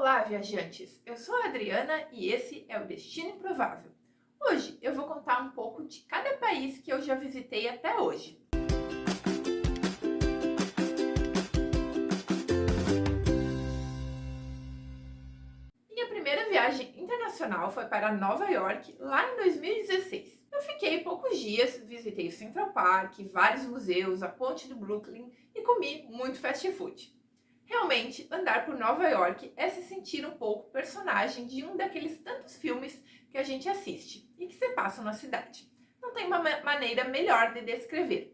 Olá, viajantes! Eu sou a Adriana e esse é o Destino Improvável. Hoje eu vou contar um pouco de cada país que eu já visitei até hoje. Minha primeira viagem internacional foi para Nova York, lá em 2016. Eu fiquei poucos dias, visitei o Central Park, vários museus, a ponte do Brooklyn e comi muito fast food. Realmente, andar por Nova York é se sentir um pouco personagem de um daqueles tantos filmes que a gente assiste e que se passam na cidade. Não tem uma maneira melhor de descrever.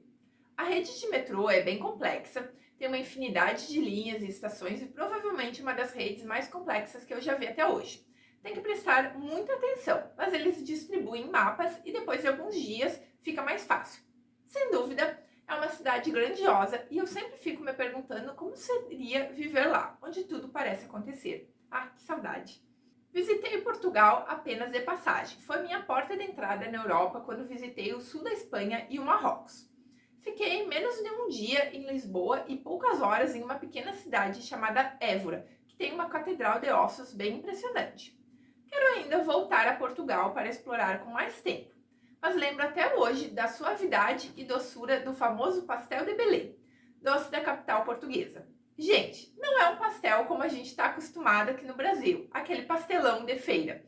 A rede de metrô é bem complexa, tem uma infinidade de linhas e estações e provavelmente uma das redes mais complexas que eu já vi até hoje. Tem que prestar muita atenção, mas eles distribuem mapas e depois de alguns dias fica mais fácil. Sem dúvida, é uma cidade grandiosa e eu sempre fico me perguntando como seria viver lá, onde tudo parece acontecer. Ah, que saudade! Visitei Portugal apenas de passagem. Foi minha porta de entrada na Europa quando visitei o sul da Espanha e o Marrocos. Fiquei menos de um dia em Lisboa e poucas horas em uma pequena cidade chamada Évora, que tem uma catedral de ossos bem impressionante. Quero ainda voltar a Portugal para explorar com mais tempo, mas lembro até hoje da suavidade e doçura do famoso pastel de Belém, doce da capital portuguesa. Gente, não é um pastel como a gente está acostumado aqui no Brasil, aquele pastelão de feira.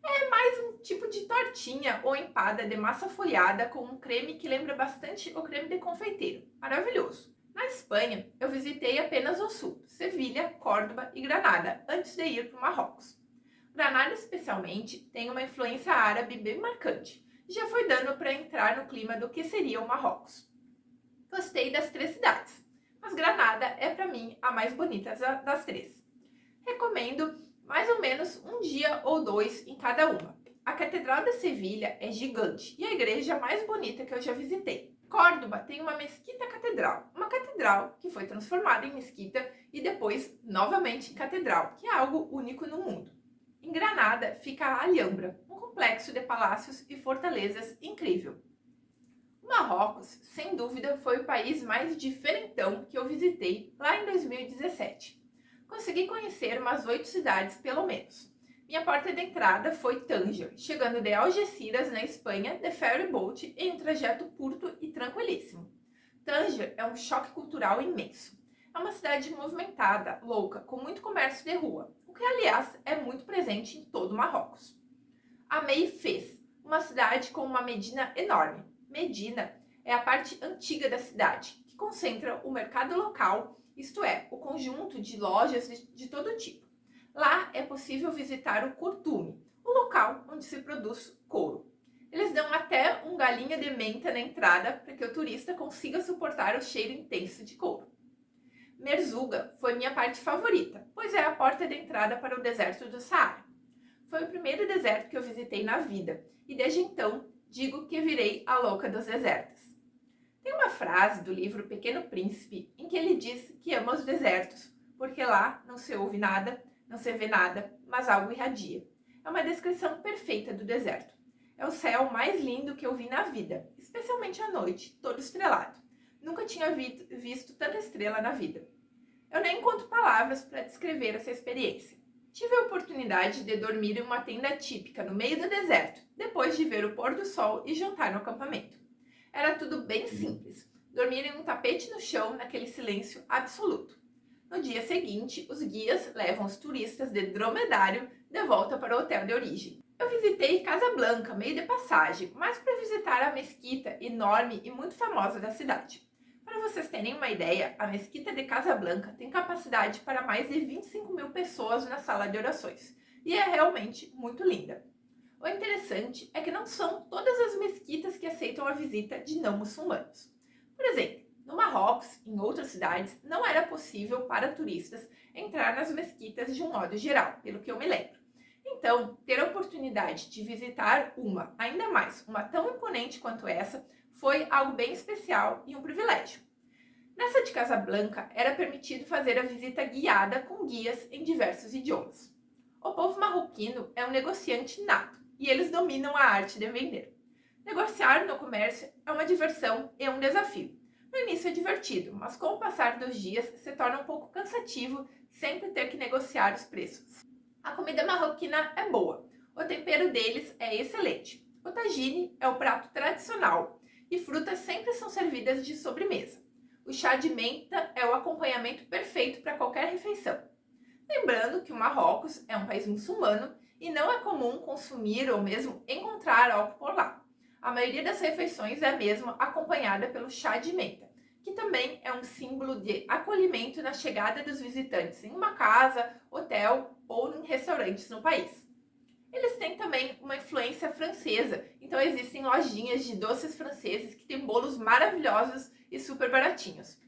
É mais um tipo de tortinha ou empada de massa folhada com um creme que lembra bastante o creme de confeiteiro. Maravilhoso! Na Espanha, eu visitei apenas o sul, Sevilha, Córdoba e Granada, antes de ir para o Marrocos. Granada, especialmente, tem uma influência árabe bem marcante. Já foi dando para entrar no clima do que seria o Marrocos. Gostei das três cidades, mas Granada é para mim a mais bonita das três. Recomendo mais ou menos um dia ou dois em cada uma. A Catedral de Sevilha é gigante e a igreja mais bonita que eu já visitei. Córdoba tem uma mesquita-catedral, uma catedral que foi transformada em mesquita e depois novamente em catedral, que é algo único no mundo. Em Granada fica a Alhambra, um complexo de palácios e fortalezas incrível. O Marrocos, sem dúvida, foi o país mais diferentão que eu visitei lá em 2017. Consegui conhecer umas 8 cidades pelo menos. Minha porta de entrada foi Tanger, chegando de Algeciras, na Espanha, de ferry boat em um trajeto curto e tranquilíssimo. Tanger é um choque cultural imenso. É uma cidade movimentada, louca, com muito comércio de rua, o que aliás é muito presente em todo o Marrocos. Amei Fez, uma cidade com uma Medina enorme. Medina é a parte antiga da cidade, que concentra o mercado local, isto é, o conjunto de lojas de todo tipo. Lá é possível visitar o curtume, o local onde se produz couro. Eles dão até um galinha de menta na entrada para que o turista consiga suportar o cheiro intenso de couro. Merzouga foi minha parte favorita, pois é a porta de entrada para o deserto do Saara. Foi o primeiro deserto que eu visitei na vida e desde então digo que virei a louca dos desertos. Tem uma frase do livro Pequeno Príncipe em que ele diz que ama os desertos, porque lá não se ouve nada, não se vê nada, mas algo irradia. É uma descrição perfeita do deserto. É o céu mais lindo que eu vi na vida, especialmente à noite, todo estrelado. Nunca tinha visto tanta estrela na vida. Eu nem encontro palavras para descrever essa experiência. Tive a oportunidade de dormir em uma tenda típica no meio do deserto, depois de ver o pôr do sol e jantar no acampamento. Era tudo bem simples, dormir em um tapete no chão naquele silêncio absoluto. No dia seguinte, os guias levam os turistas de dromedário de volta para o hotel de origem. Eu visitei Casablanca, meio de passagem, mas para visitar a mesquita enorme e muito famosa da cidade. Para vocês terem uma ideia, a mesquita de Casablanca tem capacidade para mais de 25 mil pessoas na sala de orações e é realmente muito linda. O interessante é que não são todas as mesquitas que aceitam a visita de não muçulmanos. Por exemplo, no Marrocos, em outras cidades, não era possível para turistas entrar nas mesquitas de um modo geral, pelo que eu me lembro. Então, ter a oportunidade de visitar uma, ainda mais, uma tão imponente quanto essa, foi algo bem especial e um privilégio. Nessa de Casablanca, era permitido fazer a visita guiada com guias em diversos idiomas. O povo marroquino é um negociante nato e eles dominam a arte de vender. Negociar no comércio é uma diversão e um desafio. No início é divertido, mas com o passar dos dias se torna um pouco cansativo sempre ter que negociar os preços. A comida marroquina é boa, o tempero deles é excelente. O tagine é o prato tradicional e frutas sempre são servidas de sobremesa. O chá de menta é o acompanhamento perfeito para qualquer refeição. Lembrando que o Marrocos é um país muçulmano e não é comum consumir ou mesmo encontrar álcool por lá. A maioria das refeições é mesmo acompanhada pelo chá de menta, que também é um símbolo de acolhimento na chegada dos visitantes em uma casa, hotel ou em restaurantes no país. Eles têm também uma influência francesa, então existem lojinhas de doces franceses que têm bolos maravilhosos e super baratinhos.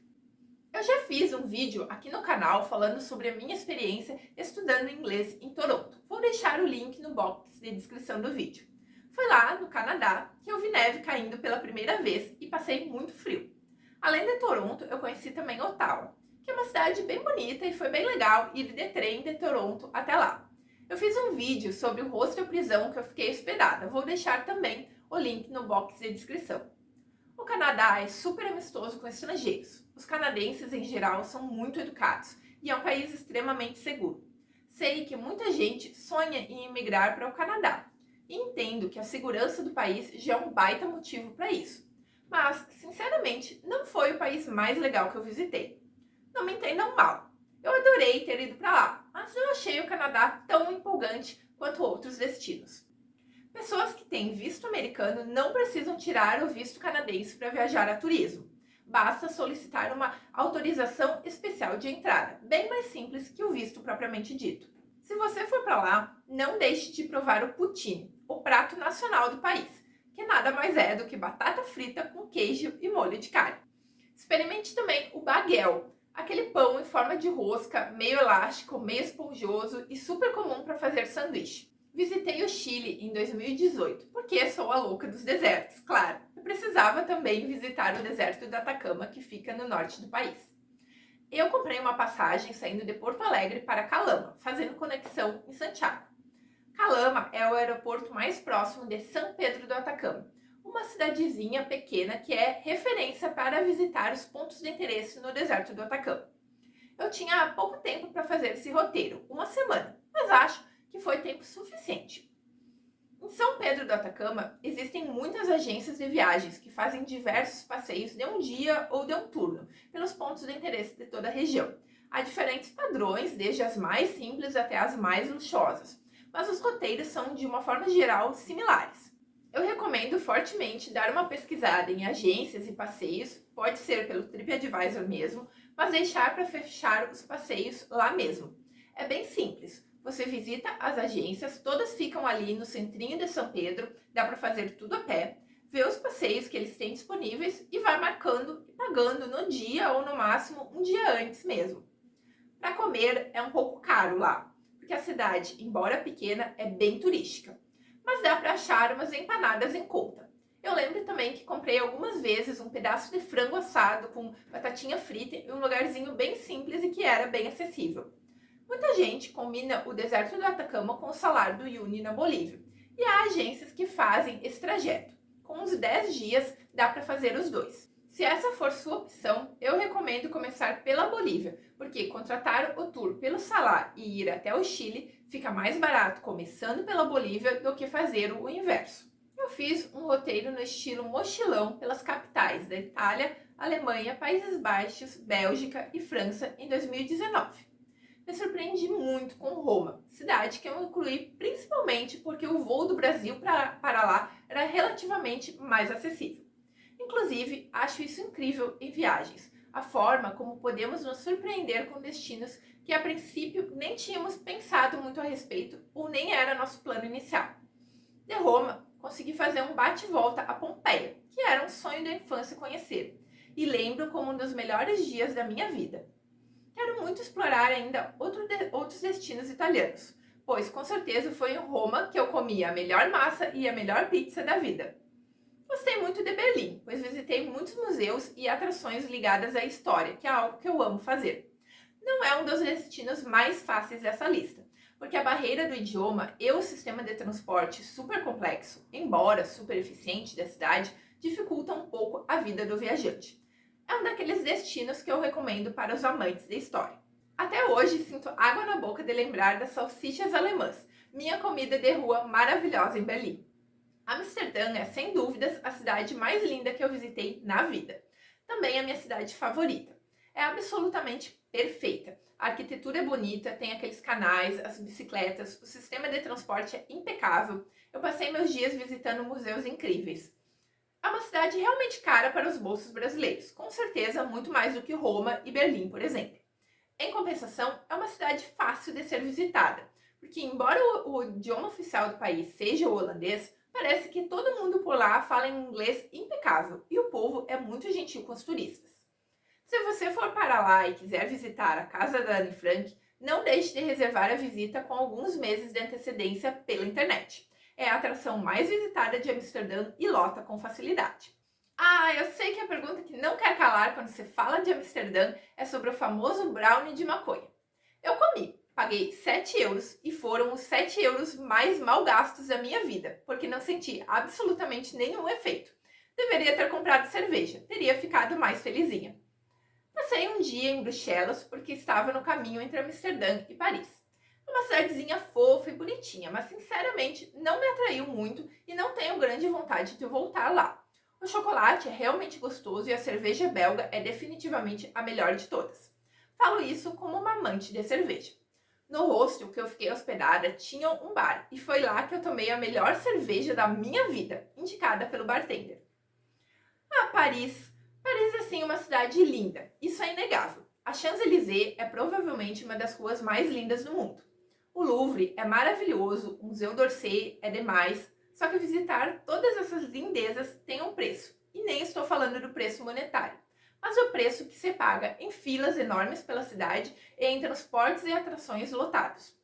Eu já fiz um vídeo aqui no canal falando sobre a minha experiência estudando inglês em Toronto. Vou deixar o link no box de descrição do vídeo. Foi lá no Canadá que eu vi neve caindo pela primeira vez e passei muito frio. Além de Toronto, eu conheci também Ottawa, que é uma cidade bem bonita e foi bem legal ir de trem de Toronto até lá. Eu fiz um vídeo sobre o hostel prisão que eu fiquei hospedada. Vou deixar também o link no box de descrição. O Canadá é super amistoso com estrangeiros. Os canadenses, em geral, são muito educados e é um país extremamente seguro. Sei que muita gente sonha em emigrar para o Canadá e entendo que a segurança do país já é um baita motivo para isso. Mas, sinceramente, não foi o país mais legal que eu visitei. Não me entendam mal. Eu adorei ter ido para lá, mas não achei o Canadá tão empolgante quanto outros destinos. Pessoas que têm visto americano não precisam tirar o visto canadense para viajar a turismo. Basta solicitar uma autorização especial de entrada, bem mais simples que o visto propriamente dito. Se você for para lá, não deixe de provar o poutine, o prato nacional do país, que nada mais é do que batata frita com queijo e molho de carne. Experimente também o baguel, aquele pão em forma de rosca, meio elástico, meio esponjoso e super comum para fazer sanduíche. Visitei o Chile em 2018, porque sou a louca dos desertos, claro. Eu precisava também visitar o deserto do Atacama, que fica no norte do país. Eu comprei uma passagem saindo de Porto Alegre para Calama, fazendo conexão em Santiago. Calama é o aeroporto mais próximo de São Pedro do Atacama, uma cidadezinha pequena que é referência para visitar os pontos de interesse no deserto do Atacama. Eu tinha pouco tempo para fazer esse roteiro, uma semana, mas acho que foi tempo suficiente. Em São Pedro do Atacama, existem muitas agências de viagens que fazem diversos passeios de um dia ou de um turno, pelos pontos de interesse de toda a região. Há diferentes padrões, desde as mais simples até as mais luxuosas, mas os roteiros são, de uma forma geral, similares. Eu recomendo fortemente dar uma pesquisada em agências e passeios, pode ser pelo TripAdvisor mesmo, mas deixar para fechar os passeios lá mesmo. É bem simples. Você visita as agências, todas ficam ali no centrinho de São Pedro, dá para fazer tudo a pé, vê os passeios que eles têm disponíveis e vai marcando e pagando no dia ou no máximo um dia antes mesmo. Para comer é um pouco caro lá, porque a cidade, embora pequena, é bem turística, mas dá para achar umas empanadas em conta. Eu lembro também que comprei algumas vezes um pedaço de frango assado com batatinha frita em um lugarzinho bem simples e que era bem acessível. Muita gente combina o deserto do Atacama com o Salar do Uyuni na Bolívia, e há agências que fazem esse trajeto. Com uns 10 dias dá para fazer os dois. Se essa for sua opção, eu recomendo começar pela Bolívia, porque contratar o tour pelo Salar e ir até o Chile fica mais barato começando pela Bolívia do que fazer o inverso. Eu fiz um roteiro no estilo mochilão pelas capitais da Itália, Alemanha, Países Baixos, Bélgica e França em 2019. Me surpreendi muito com Roma, cidade que eu incluí principalmente porque o voo do Brasil para lá era relativamente mais acessível. Inclusive, acho isso incrível em viagens, a forma como podemos nos surpreender com destinos que a princípio nem tínhamos pensado muito a respeito ou nem era nosso plano inicial. De Roma, consegui fazer um bate-volta a Pompeia, que era um sonho da infância conhecer, e lembro como um dos melhores dias da minha vida. Quero muito explorar ainda outros destinos italianos, pois com certeza foi em Roma que eu comi a melhor massa e a melhor pizza da vida. Gostei muito de Berlim, pois visitei muitos museus e atrações ligadas à história, que é algo que eu amo fazer. Não é um dos destinos mais fáceis dessa lista, porque a barreira do idioma e o sistema de transporte super complexo, embora super eficiente da cidade, dificultam um pouco a vida do viajante. É um daqueles destinos que eu recomendo para os amantes da história. Até hoje sinto água na boca de lembrar das salsichas alemãs, minha comida de rua maravilhosa em Berlim. Amsterdã é, sem dúvidas, a cidade mais linda que eu visitei na vida. Também é a minha cidade favorita. É absolutamente perfeita. A arquitetura é bonita, tem aqueles canais, as bicicletas, o sistema de transporte é impecável. Eu passei meus dias visitando museus incríveis. É uma cidade realmente cara para os bolsos brasileiros, com certeza muito mais do que Roma e Berlim, por exemplo. Em compensação, é uma cidade fácil de ser visitada, porque embora o idioma oficial do país seja o holandês, parece que todo mundo por lá fala em inglês impecável e o povo é muito gentil com os turistas. Se você for para lá e quiser visitar a casa da Anne Frank, não deixe de reservar a visita com alguns meses de antecedência pela internet. É a atração mais visitada de Amsterdã e lota com facilidade. Ah, eu sei que a pergunta que não quer calar quando se fala de Amsterdã é sobre o famoso brownie de maconha. Eu comi, paguei 7 euros e foram os 7 euros mais mal gastos da minha vida, porque não senti absolutamente nenhum efeito. Deveria ter comprado cerveja, teria ficado mais felizinha. Passei um dia em Bruxelas porque estava no caminho entre Amsterdã e Paris. Uma cidadezinha fofa e bonitinha, mas sinceramente não me atraiu muito e não tenho grande vontade de voltar lá. O chocolate é realmente gostoso e a cerveja belga é definitivamente a melhor de todas. Falo isso como uma amante de cerveja. No hostel que eu fiquei hospedada tinha um bar e foi lá que eu tomei a melhor cerveja da minha vida, indicada pelo bartender. Ah, Paris. Paris é sim uma cidade linda, isso é inegável. A Champs-Élysées é provavelmente uma das ruas mais lindas do mundo. O Louvre é maravilhoso, o Museu d'Orsay é demais, só que visitar todas essas lindezas tem um preço. E nem estou falando do preço monetário, mas o preço que se paga em filas enormes pela cidade e em transportes e atrações lotados.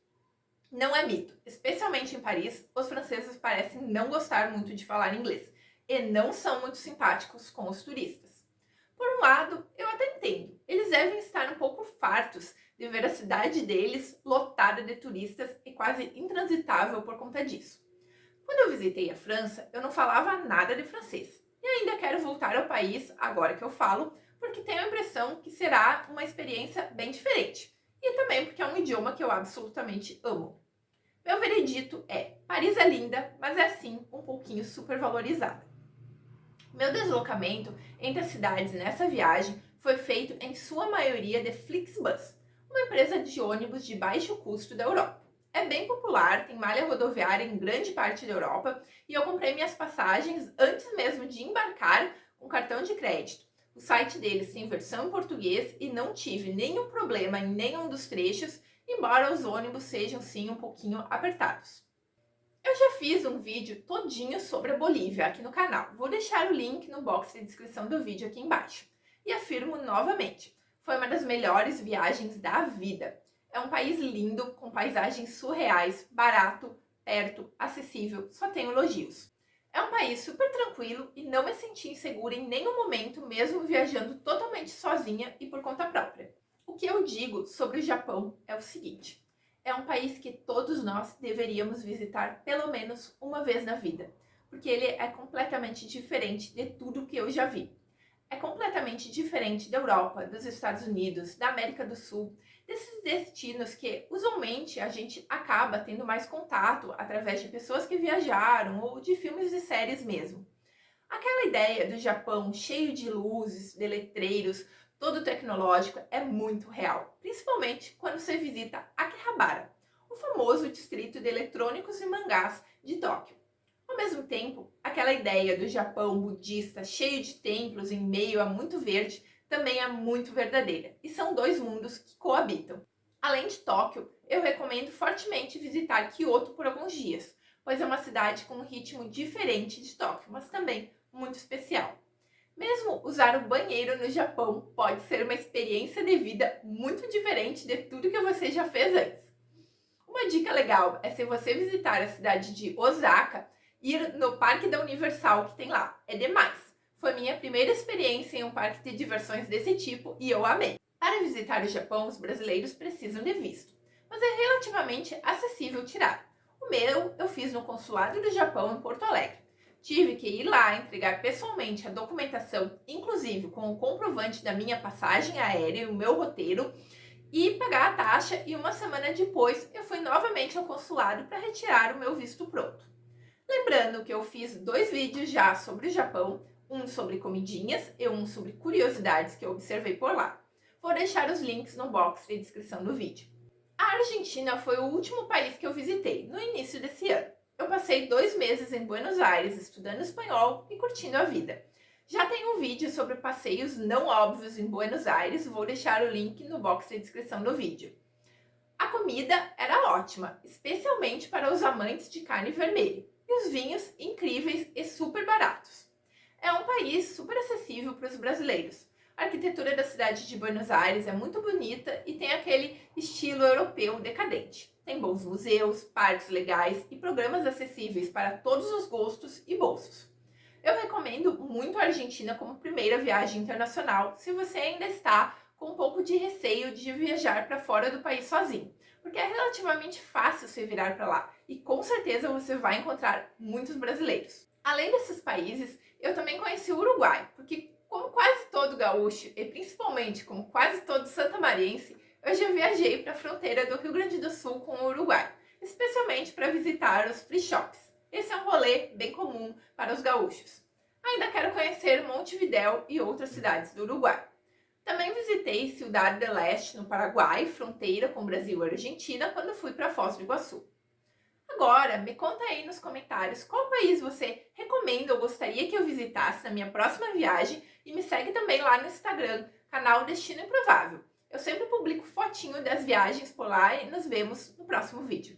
Não é mito, especialmente em Paris, os franceses parecem não gostar muito de falar inglês e não são muito simpáticos com os turistas. Por um lado, eu até entendo, eles devem estar um pouco fartos de ver a cidade deles lotada de turistas e quase intransitável por conta disso. Quando eu visitei a França, eu não falava nada de francês. E ainda quero voltar ao país, agora que eu falo, porque tenho a impressão que será uma experiência bem diferente. E também porque é um idioma que eu absolutamente amo. Meu veredito é: Paris é linda, mas é sim um pouquinho supervalorizada. Meu deslocamento entre as cidades nessa viagem foi feito em sua maioria de Flixbus, uma empresa de ônibus de baixo custo da Europa. É bem popular, tem malha rodoviária em grande parte da Europa e eu comprei minhas passagens antes mesmo de embarcar com cartão de crédito. O site deles tem versão em português e não tive nenhum problema em nenhum dos trechos, embora os ônibus sejam sim um pouquinho apertados. Eu já fiz um vídeo todinho sobre a Bolívia aqui no canal. Vou deixar o link no box de descrição do vídeo aqui embaixo. E afirmo novamente, foi uma das melhores viagens da vida. É um país lindo, com paisagens surreais, barato, perto, acessível, só tenho elogios. É um país super tranquilo e não me senti insegura em nenhum momento, mesmo viajando totalmente sozinha e por conta própria. O que eu digo sobre o Japão é o seguinte: é um país que todos nós deveríamos visitar pelo menos uma vez na vida, porque ele é completamente diferente de tudo que eu já vi. É completamente diferente da Europa, dos Estados Unidos, da América do Sul, desses destinos que usualmente a gente acaba tendo mais contato através de pessoas que viajaram ou de filmes e séries mesmo. Aquela ideia do Japão cheio de luzes, de letreiros, todo tecnológico é muito real, principalmente quando você visita Akihabara, o famoso distrito de eletrônicos e mangás de Tóquio. Ao mesmo tempo, aquela ideia do Japão budista cheio de templos em meio a muito verde também é muito verdadeira, e são dois mundos que coabitam. Além de Tóquio, eu recomendo fortemente visitar Kyoto por alguns dias, pois é uma cidade com um ritmo diferente de Tóquio, mas também muito especial. Mesmo usar o banheiro no Japão pode ser uma experiência de vida muito diferente de tudo que você já fez antes. Uma dica legal é, se você visitar a cidade de Osaka, ir no Parque da Universal que tem lá. É demais! Foi minha primeira experiência em um parque de diversões desse tipo e eu amei. Para visitar o Japão, os brasileiros precisam de visto, mas é relativamente acessível tirar. O meu eu fiz no Consulado do Japão em Porto Alegre. Tive que ir lá entregar pessoalmente a documentação, inclusive com o comprovante da minha passagem aérea e o meu roteiro, e pagar a taxa, e uma semana depois eu fui novamente ao consulado para retirar o meu visto pronto. Lembrando que eu fiz 2 vídeos já sobre o Japão, um sobre comidinhas e um sobre curiosidades que eu observei por lá. Vou deixar os links no box de descrição do vídeo. A Argentina foi o último país que eu visitei, no início desse ano. Eu passei 2 meses em Buenos Aires estudando espanhol e curtindo a vida. Já tem um vídeo sobre passeios não óbvios em Buenos Aires, vou deixar o link no box de descrição do vídeo. A comida era ótima, especialmente para os amantes de carne vermelha, e os vinhos incríveis e super baratos. É um país super acessível para os brasileiros. A arquitetura da cidade de Buenos Aires é muito bonita e tem aquele estilo europeu decadente. Tem bons museus, parques legais e programas acessíveis para todos os gostos e bolsos. Eu recomendo muito a Argentina como primeira viagem internacional se você ainda está com um pouco de receio de viajar para fora do país sozinho, porque é relativamente fácil se virar para lá e com certeza você vai encontrar muitos brasileiros. Além desses países, eu também conheci o Uruguai, porque como quase todo gaúcho e principalmente como quase todo santamariense, eu já viajei para a fronteira do Rio Grande do Sul com o Uruguai, especialmente para visitar os free shops. Esse é um rolê bem comum para os gaúchos. Ainda quero conhecer Montevidéu e outras cidades do Uruguai. Também visitei Ciudad del Este, no Paraguai, fronteira com Brasil e Argentina, quando fui para Foz do Iguaçu. Agora, me conta aí nos comentários qual país você recomenda ou gostaria que eu visitasse na minha próxima viagem e me segue também lá no Instagram, canal Destino Improvável. Eu sempre publico fotinho das viagens por lá e nos vemos no próximo vídeo.